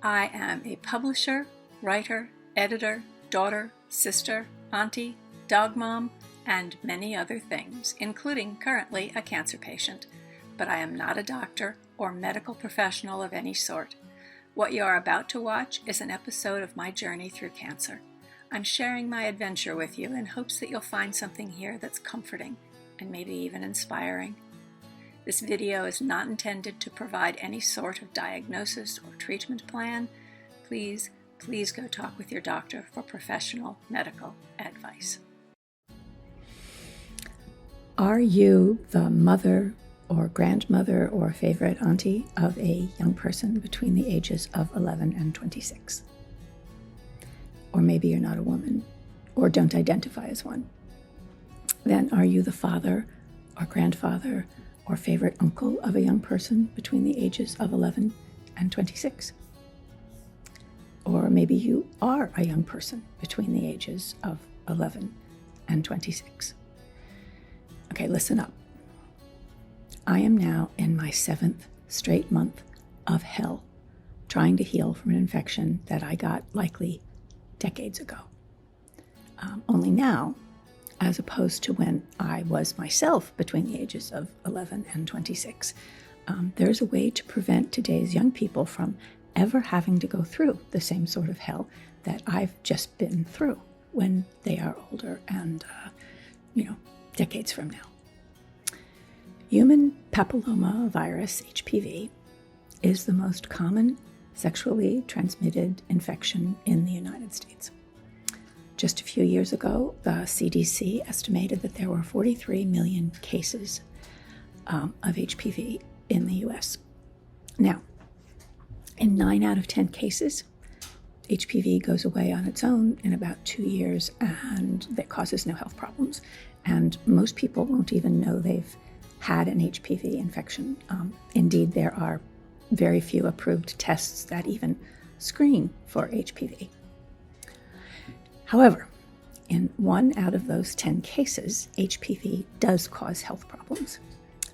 I am a publisher, writer, editor, daughter, sister, auntie, dog mom, and many other things, including currently a cancer patient. But I am not a doctor or medical professional of any sort. What you are about to watch is an episode of my journey through cancer. I'm sharing my adventure with you in hopes that you'll find something here that's comforting and maybe even inspiring. This video is not intended to provide any sort of diagnosis or treatment plan. Please go talk with your doctor for professional medical advice. Are you the mother or grandmother or favorite auntie of a young person between the ages of 11 and 26? Or maybe you're not a woman or don't identify as one. Then are you the father or grandfather or favorite uncle of a young person between the ages of 11 and 26? Or maybe you are a young person between the ages of 11 and 26. Okay, listen up. I am now in my 7th straight month of hell, trying to heal from an infection that I got likely decades ago. Only now, as opposed to when I was myself between the ages of 11 and 26, there's a way to prevent today's young people from ever having to go through the same sort of hell that I've just been through when they are older and, decades from now. Human papilloma virus, HPV, is the most common sexually transmitted infection in the United States. Just a few years ago, the CDC estimated that there were 43 million cases of HPV in the US. Now, in 9 out of 10 cases, HPV goes away on its own in about 2 years, and that causes no health problems. And most people won't even know they've had an HPV infection. Indeed, there are very few approved tests that even screen for HPV. However, in 1 out of those 10 cases, HPV does cause health problems,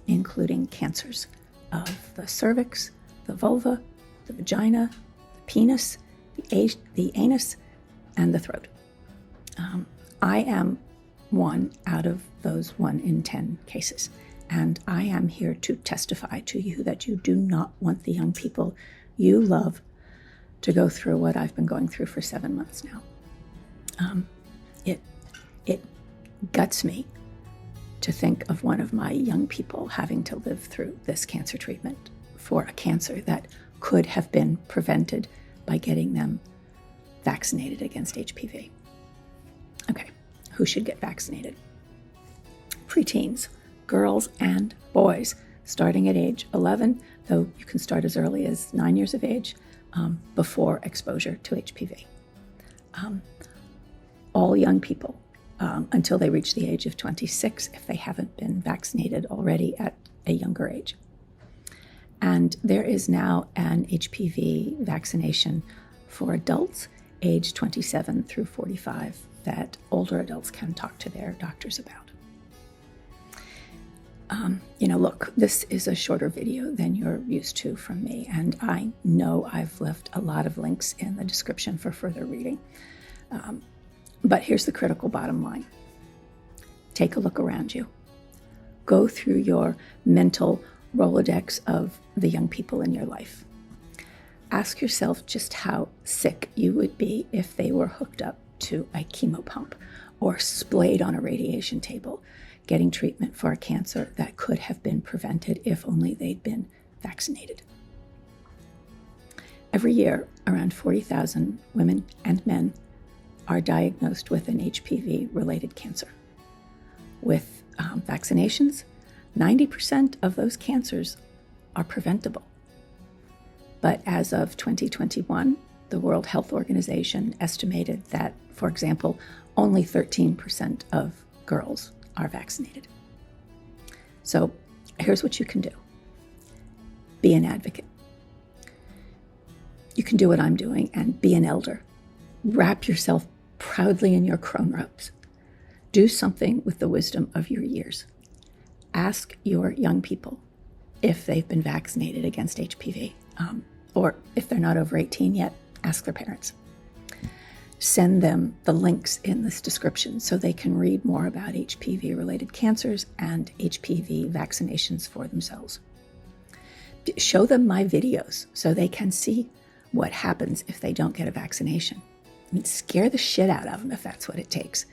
including cancers of the cervix, the vulva, the vagina, the penis, the anus, and the throat. I am 1 out of those 1 in 10 cases. And I am here to testify to you that you do not want the young people you love to go through what I've been going through for 7 months now. It guts me to think of one of my young people having to live through this cancer treatment for a cancer that could have been prevented by getting them vaccinated against HPV. Okay, who should get vaccinated? Preteens. Girls and boys, starting at age 11, though you can start as early as 9 years of age, before exposure to HPV. All young people, until they reach the age of 26, if they haven't been vaccinated already at a younger age. And there is now an HPV vaccination for adults age 27 through 45 that older adults can talk to their doctors about. Look, this is a shorter video than you're used to from me, and I know I've left a lot of links in the description for further reading. But here's the critical bottom line. Take a look around you. Go through your mental Rolodex of the young people in your life. Ask yourself just how sick you would be if they were hooked up to a chemo pump or splayed on a radiation table, getting treatment for a cancer that could have been prevented if only they'd been vaccinated. Every year, around 40,000 women and men are diagnosed with an HPV-related cancer. With vaccinations, 90% of those cancers are preventable. But as of 2021, the World Health Organization estimated that, for example, only 13% of girls are vaccinated. So here's what you can do. Be an advocate. You can do what I'm doing and be an elder. Wrap yourself proudly in your crone robes. Do something with the wisdom of your years. Ask your young people if they've been vaccinated against HPV. Or if they're not over 18 yet, ask their parents. Send them the links in this description so they can read more about HPV-related cancers and HPV vaccinations for themselves. Show them my videos so they can see what happens if they don't get a vaccination. I mean, scare the shit out of them if that's what it takes.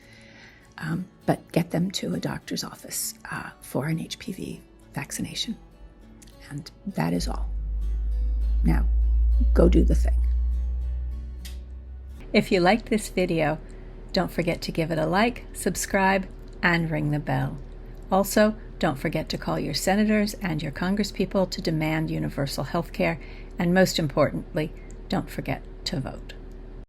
But get them to a doctor's office for an HPV vaccination. And that is all. Now, go do the thing. If you liked this video, don't forget to give it a like, subscribe, and ring the bell. Also, don't forget to call your senators and your congresspeople to demand universal health care, and most importantly, don't forget to vote.